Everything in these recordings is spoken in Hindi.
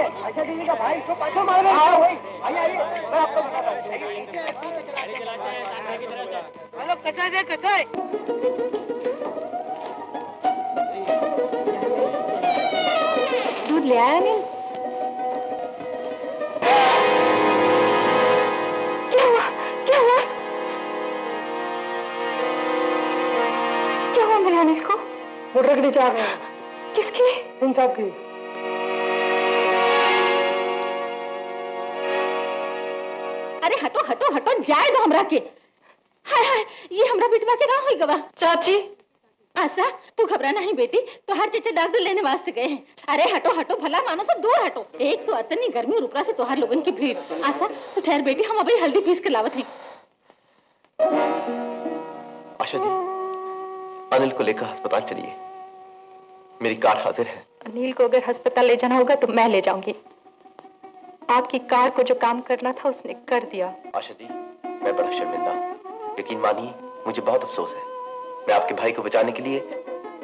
अच्छा दीदी का भाई इसको पाछो मार रहे हैं। वही आइए आइए, मैं आपको बताता हूँ। हेलो कटाई दे कटाई। दूध ले आया अनिल? क्या हुआ? क्या हुआ? क्या हुआ मेरे अनिल को? मोटर के नीचे आ गए। किसकी? इन साहब की। अरे हटो हटो हटो, जाए दो हमरा के। हाय हाय, ये हमरा बिटवा के गाँव हुई गवा। चाची आशा तू घबरा नहीं बेटी, तो हर चीज डॉक्टर लेने वास्ते गए हैं। अरे हटो हटो, भला मानो सब दूर हटो। एक तो इतनी गर्मी और ऊपर से तोहार लोगन की भीड़। आशा तू ठहर बेटी, हम अभी हल्दी पीस के लावत हैं। आशा जी, अनिल को लेकर अस्पताल चलिए, मेरी कार हाजिर है। अनिल को अगर अस्पताल ले जाना होगा तो मैं ले जाऊंगी। आपकी कार को जो काम करना था उसने कर दिया। आशा जी, मैं बड़ा शर्मिंदा हूँ, यकीन मानिए मुझे बहुत अफसोस है। मैं आपके भाई को बचाने के लिए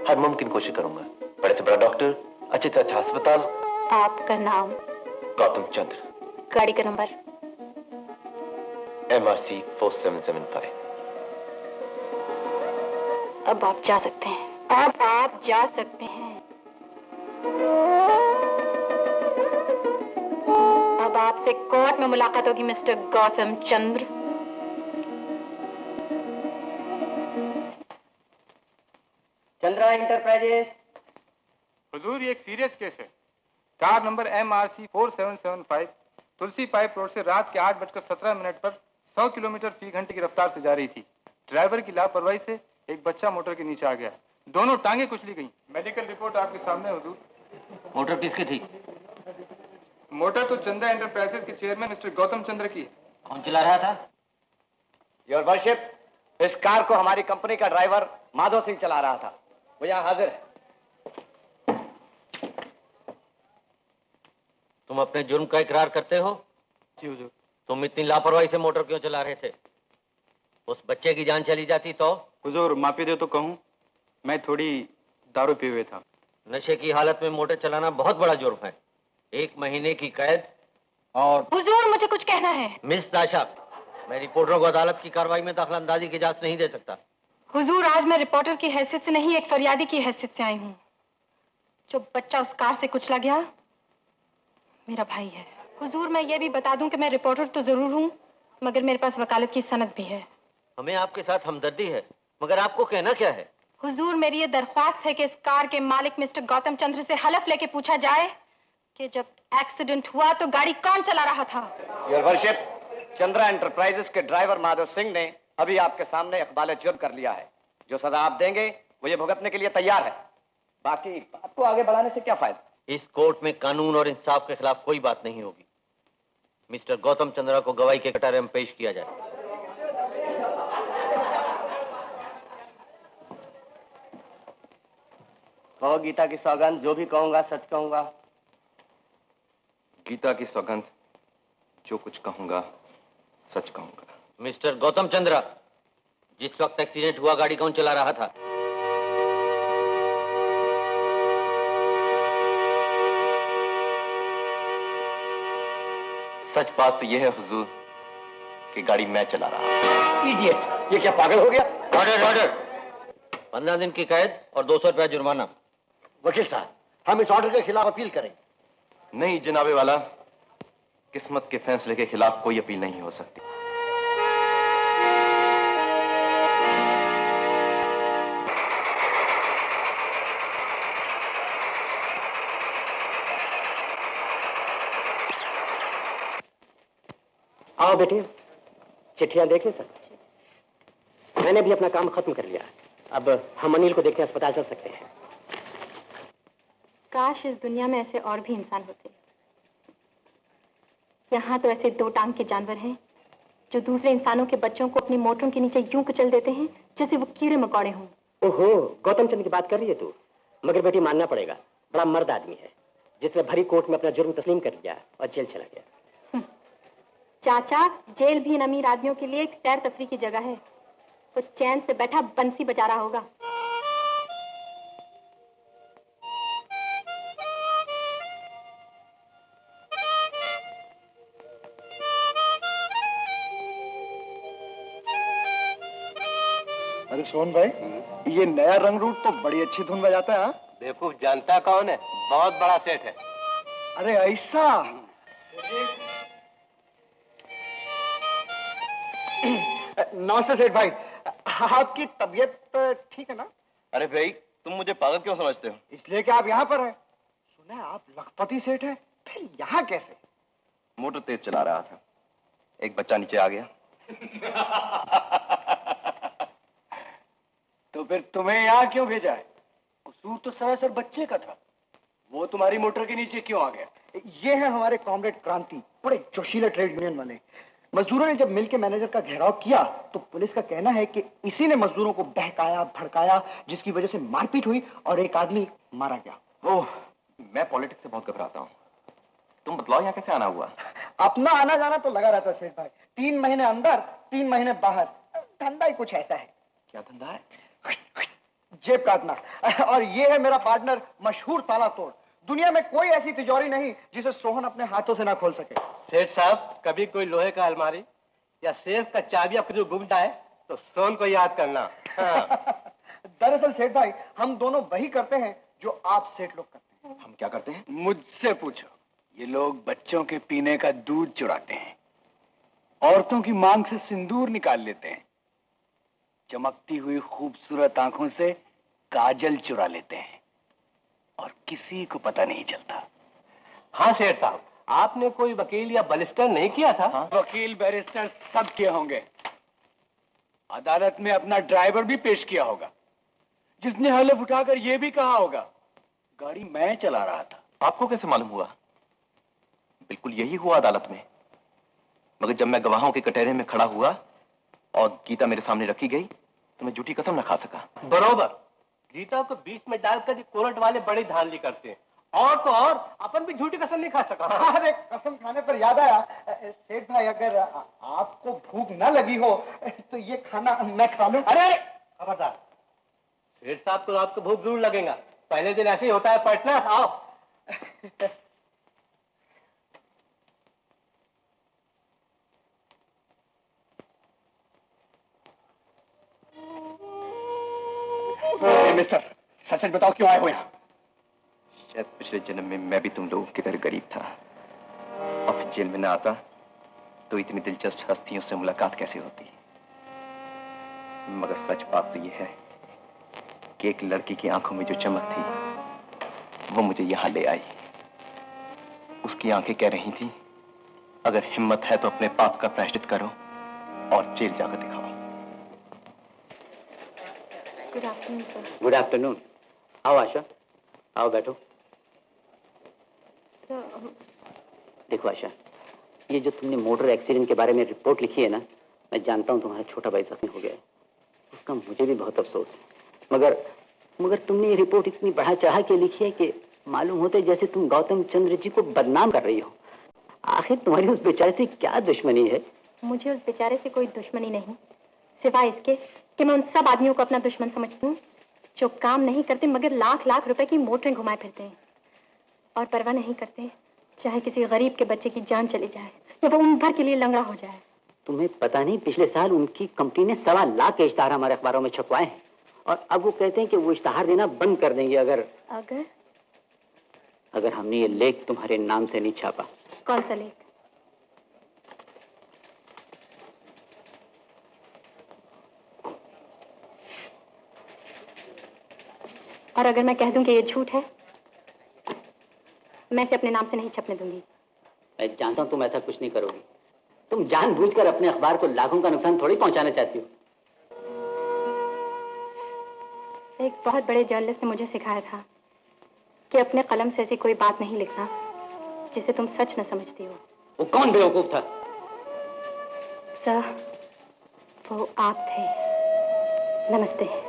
हर मुमकिन कोशिश करूंगा। बड़े से बड़ा डॉक्टर, अच्छे से अच्छा अस्पताल। आपका नाम? गौतम चंद्र। गाड़ी का नंबर? MRC 4775। अब आप जा सकते हैं, अब आप जा सकते हैं। अब आपसे कोर्ट में मुलाकात होगी मिस्टर गौतम चंद्र। चंद्रा इंटरप्राइजेस। हुजूर ये एक सीरियस केस है। कार नंबर MRC 4775 तुलसी पाइप रोड से रात के 8:17 पर 100 किलोमीटर फी घंटे की रफ्तार से जा रही थी। ड्राइवर की लापरवाही से एक बच्चा मोटर के नीचे आ गया। दोनों टांगे कुचली गई। मेडिकल रिपोर्ट आपके सामने हुजूर। मोटर किसकी थी? मोटर तो चंद्रा एंटरप्राइजेस के चेयरमैन मिस्टर गौतम चंद्र की है। कौन चला रहा था? योर वर्शिप, इस कार को हमारी कंपनी का ड्राइवर माधव सिंह चला रहा था। वो यहाँ हाजिर है। तुम अपने जुर्म का इकरार करते हो? जी हुजूर। तुम इतनी लापरवाही से मोटर क्यों चला रहे थे? उस बच्चे की जान चली जाती तो? हुजूर माफी दे तो कहूँ, मैं थोड़ी दारू पिए हुए था। नशे की हालत में मोटर चलाना बहुत बड़ा जुर्म है। 1 महीने की कैद और... हुजूर मुझे कुछ कहना है। मिस आशा, मैं रिपोर्टरों को अदालत की कार्रवाई में दखलंदाजी की इजाजत नहीं दे सकता। हुजूर आज मैं रिपोर्टर की हैसियत से नहीं, एक फरियादी की हैसियत से आई हूँ। जो बच्चा उस कार से कुचला गया मेरा भाई है। हुजूर मैं ये भी बता दूं कि मैं रिपोर्टर तो जरूर हूँ, मगर मेरे पास वकालत की सनद भी है। हमें आपके साथ हमदर्दी है, मगर आपको कहना क्या है? हुजूर मेरी ये दरख्वास्त है कि इस कार के मालिक मिस्टर गौतम चंद्र से हलफ लेके पूछा जाए कि जब एक्सीडेंट हुआ तो गाड़ी कौन चला रहा था। योर वर्शिप, चंद्रा एंटरप्राइजेस के ड्राइवर माधव सिंह ने अभी आपके सामने इकबाल जुर्म कर लिया है। जो सजा आप देंगे वो ये भुगतने के लिए तैयार है। बाकी बात को आगे बढ़ाने से क्या फायदा। इस कोर्ट में कानून और इंसाफ के खिलाफ कोई बात नहीं होगी। मिस्टर गौतम चंद्रा को गवाही के कटारे में पेश किया जाए। कहो गीता की सौगंध, जो भी कहूंगा सच कहूंगा। गीता की सौगंध, जो कुछ कहूंगा सच कहूंगा। मिस्टर गौतम चंद्रा, जिस वक्त एक्सीडेंट हुआ गाड़ी कौन चला रहा था? सच बात तो यह है हुजूर कि गाड़ी मैं चला रहा हूं। इडियट, ये क्या पागल हो गया। ऑर्डर ऑर्डर, 15 दिन की कैद और 200 रुपया जुर्माना। वकील साहब, हम इस ऑर्डर के खिलाफ अपील करें। नहीं जनाबे वाला, किस्मत के फैसले के खिलाफ कोई अपील नहीं हो सकती। आओ बेटे, चिट्ठियां देखें सर। मैंने भी अपना काम खत्म कर लिया। अब हम अनिल को देखने अस्पताल चल सकते हैं। काश इस दुनिया में ऐसे और भी इंसान होते। यहाँ तो ऐसे 2 टांग के जानवर हैं जो दूसरे इंसानों के बच्चों को अपनी मोटरों के नीचे यूं कुचल देते हैं जैसे वो कीड़े मकोड़े हों। ओहो, गौतम चंद्र की बात कर रही है तू? मगर बेटी मानना पड़ेगा, बड़ा मर्द आदमी है जिसने भरी कोर्ट में अपना जुर्म तस्लीम कर लिया और जेल चला गया। चाचा, जेल भी इन अमीर आदमियों के लिए एक सैर तफरी की जगह है। वो चैन से बैठा बंसी बजा रहा होगा। अरे सोहन भाई, ये नया रंग रूट तो बड़ी अच्छी धुन बजाता है। हाँ? बेवकूफ जानता कौन है? बहुत बड़ा सेठ है। अरे ऐसा। नमस्ते सेठ भाई, आपकी तबीयत ठीक है ना? अरे भाई, तुम मुझे पागल क्यों समझते हो? इसलिए कि आप यहाँ पर हैं। सुना है आप लखपति सेठ हैं, फिर यहाँ कैसे? मोटर तेज चला रहा था, एक बच्चा नीचे आ गया। तो फिर तुम्हें यहाँ क्यों भेजा है? कसूर तो सरासर बच्चे का था। वो तुम्हारी मोटर के नीचे क्यों आ गया? ये है हमारे कॉमरेड क्रांति, बड़े जोशीले ट्रेड यूनियन वाले। मजदूरों ने जब मिल के मैनेजर का घेराव किया तो पुलिस का कहना है कि इसी ने मजदूरों को बहकाया भड़काया, जिसकी वजह से मारपीट हुई और एक आदमी मारा गया। ओह, मैं पॉलिटिक्स से बहुत घबराता हूँ। तुम बतलाओ यहाँ कैसे आना हुआ? अपना आना जाना तो लगा रहता सेठ भाई। 3 महीने अंदर 3 महीने बाहर। धंधा ही कुछ ऐसा है। क्या धंधा है? जेब काटना। और ये है मेरा पार्टनर मशहूर ताला तोड़। दुनिया में कोई ऐसी तिजोरी नहीं जिसे सोहन अपने हाथों से ना खोल सके। सेठ साहब, कभी कोई लोहे का अलमारी या सेफ का चाबी आपको जो गुम जाए तो सोन को याद करना। हाँ। दरअसल सेठ भाई, हम दोनों वही करते हैं जो आप सेठ लोग करते हैं। हम क्या करते हैं? मुझसे पूछो। ये लोग बच्चों के पीने का दूध चुराते हैं, औरतों की मांग से सिंदूर निकाल लेते हैं, चमकती हुई खूबसूरत आंखों से काजल चुरा लेते हैं और किसी को पता नहीं चलता। हाँ सेठ साहब, आपने कोई वकील या बलिस्टर नहीं किया था? हाँ? वकील बैरिस्टर सब किए होंगे। अदालत में अपना ड्राइवर भी पेश किया होगा, जिसने हलफ उठाकर यह भी कहा होगा गाड़ी मैं चला रहा था। आपको कैसे मालूम हुआ? बिल्कुल यही हुआ अदालत में। मगर जब मैं गवाहों के कटहरे में खड़ा हुआ और गीता मेरे सामने रखी गई तो मैं झूठी कसम न खा सका। बरोबर। गीता को बीच में डालकर कोर्ट वाले बड़ी धांधली करते हैं। और तो और अपन भी झूठी कसम नहीं खा सका। अरे कसम खाने पर याद आया सेठ भाई, अगर आपको भूख न लगी हो तो ये खाना मैं खा लूं। अरे खबरदार, सेठ साहब को रात को भूख जरूर लगेगा। पहले दिन ऐसे ही होता है पटना। आओ। मिस्टर, सच सच बताओ क्यों आए हो यहाँ? शायद पिछले जन्म में मैं भी तुम लोगों की तरह गरीब था और फिर जेल में न आता तो इतनी दिलचस्प हस्तियों से मुलाकात कैसे होती। मगर सच बात तो यह है कि एक लड़की की आंखों में जो चमक थी वो मुझे यहां ले आई। उसकी आंखें कह रही थी, अगर हिम्मत है तो अपने पाप का प्रायश्चित करो और जेल जाकर दिखाओ। Good afternoon sir. Good afternoon. आओ आशा, आओ बैठो। सर देखो आशा, ये जो तुमने मोटर एक्सीडेंट के बारे में रिपोर्ट लिखी है ना, मैं जानता हूँ तुम्हारा छोटा भाई जख्मी हो गया है, उसका मुझे भी बहुत अफसोस है। मगर तुमने ये रिपोर्ट इतनी बढ़ा चढ़ा के लिखी है कि मालूम होता है जैसे तुम गौतम चंद्र जी को बदनाम कर रही हो। आखिर तुम्हारी उस बेचारे से क्या दुश्मनी है? मुझे उस बेचारे से कोई दुश्मनी नहीं, सिवाय इसके कि मैं उन सब आदमियों को अपना दुश्मन समझती हूँ जो काम नहीं करते मगर लाख लाख रुपए की मोटरें घुमाए फिरते हैं और परवाह नहीं करते चाहे किसी गरीब के बच्चे की जान चली जाए या वो उम्र भर के लिए लंगड़ा हो जाए। तुम्हें पता नहीं, पिछले साल उनकी कंपनी ने 1.25 लाख के इश्तहार हमारे अखबारों में छपवाए हैं और अब वो कहते हैं कि वो इश्तहार देना बंद कर देंगे अगर हमने ये लेख तुम्हारे नाम से नहीं छापा। कौन सा लेख? और अगर मैं कह दूं कि ये झूठ है, मैं इसे अपने नाम से नहीं छपने दूंगी। मैं जानता हूं तुम ऐसा कुछ नहीं करोगी। तुम जानबूझकर अपने अखबार को लाखों का नुकसान थोड़ी पहुंचाना चाहती हो। एक बहुत बड़े जर्नलिस्ट ने मुझे सिखाया था कि अपने कलम से ऐसी कोई बात नहीं लिखना जिसे तुम सच न समझती हो। वो कौन बेवकूफ था? सर, वो आप थे। नमस्ते।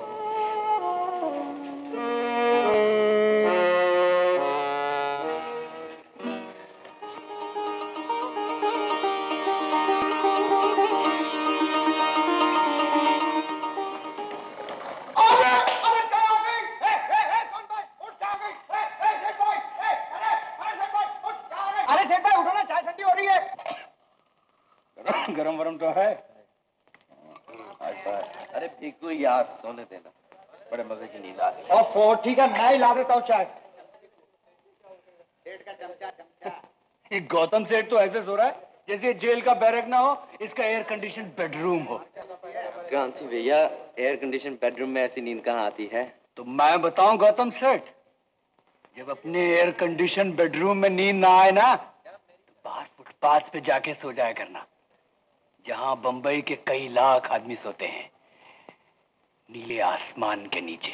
गरम वरम तो है। अरे भिक्कू यार सोने देना, बड़े मजे की नींद आ रही है। और ठीक है, मैं ही ला देता हूँ चाय। ये गौतम सेठ तो ऐसे सो रहा है जैसे जेल का बैरक ना हो, इसका एयर कंडीशन बेडरूम हो। क्रांति भैया, एयर कंडीशन बेडरूम में ऐसी नींद कहाँ आती है? तो मैं बताऊं गौतम सेठ, जब अपने एयर कंडीशन बेडरूम में नींद ना आए ना, तो बाहर फुटपाथ पे जाके सो जाया करना, जहां बंबई के कई लाख आदमी सोते हैं, नीले आसमान के नीचे।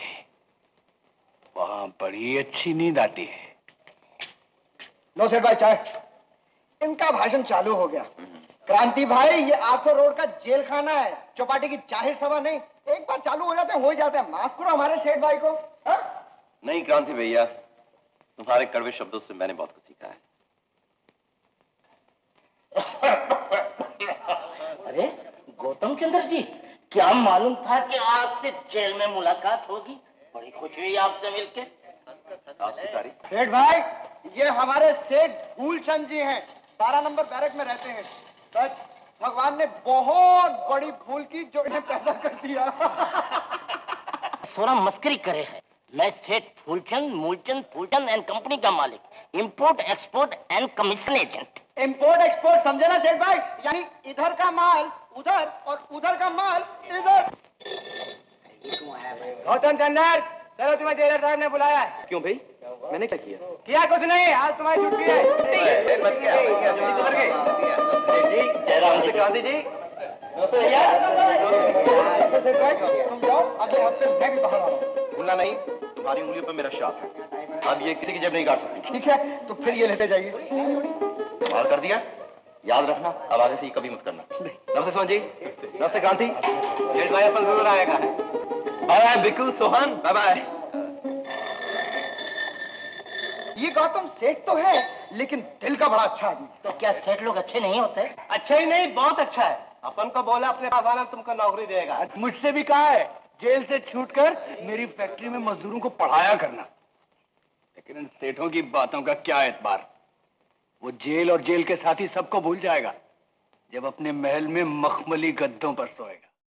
वहां बड़ी अच्छी नींद आती है। लो सेठ भाई चाय। इनका भाषण चालू हो गया। क्रांति भाई, ये 800 रोड का जेल खाना है, चौपाटी की जाहिर सभा नहीं। एक बार चालू हो जाते हैं हो ही जाते हैं। माफ करो हमारे सेठ भाई को। हा? नहीं क्रांति भैया, तुम्हारे कड़वे शब्दों से मैंने बहुत कुछ सीखा है। अरे गौतम चंद्र जी, क्या मालूम था कि आपसे जेल में मुलाकात होगी। बड़ी खुशी हुई आपसे मिलके। सेठ भाई, ये हमारे सेठ फूलचंद जी हैं, 12 नंबर बैरक में रहते हैं। सच, भगवान ने बहुत बड़ी भूल की जो इन्हें पैदा कर दिया। थोड़ा मस्करी करे है। मैं सेठ फूलचंद फूलचंद एंड कंपनी का मालिक, import export and commission agent. Import export समझे ना सेठ भाई, यानी इधर का माल उधर और उधर का माल इधर। गौतम चंदर, चलो तुम्हें जेलर साहब ने बुलाया है। क्यों भाई, मैंने क्या किया? किया कुछ नहीं, आज तुम्हारी छुट्टी है। बच गया, जयराम जी। क्रांति जी, सेठ भाई तुम जाओ, अगले हफ्ते मैं भी बाहर आ रहा हूँ। भूलना नहीं, तुम्हारी उंगलियों पर मेरा शाप है। अब ये किसी की जेब नहीं काट सकती। ठीक है, तो फिर ये लेते जाइए। कमाल कर दिया। याद रखना, अब आगे से ये कभी मत करना। नमस्ते सोहन जी। नमस्ते क्रांति। जेठ भाई अपन जरूर आएगा। बाय बाय बिल्कुल सोहन, बाय बाय। ये गौतम सेठ तो है, लेकिन दिल का बड़ा अच्छा आदमी। तो क्या सेठ लोग अच्छे नहीं होते? अच्छा ही नहीं, बहुत अच्छा है। अपन को बोला अपने पास आना, तुमको नौकरी देगा। मुझसे भी कहा है जेल से छूटकर मेरी फैक्ट्री में मजदूरों को पढ़ाया करना। लेकिन इन सेठों की बातों का क्या एतबार। वो जेल और जेल के साथी सबको भूल जाएगा जब अपने महल में मखमली गद्दों पर सोएगा।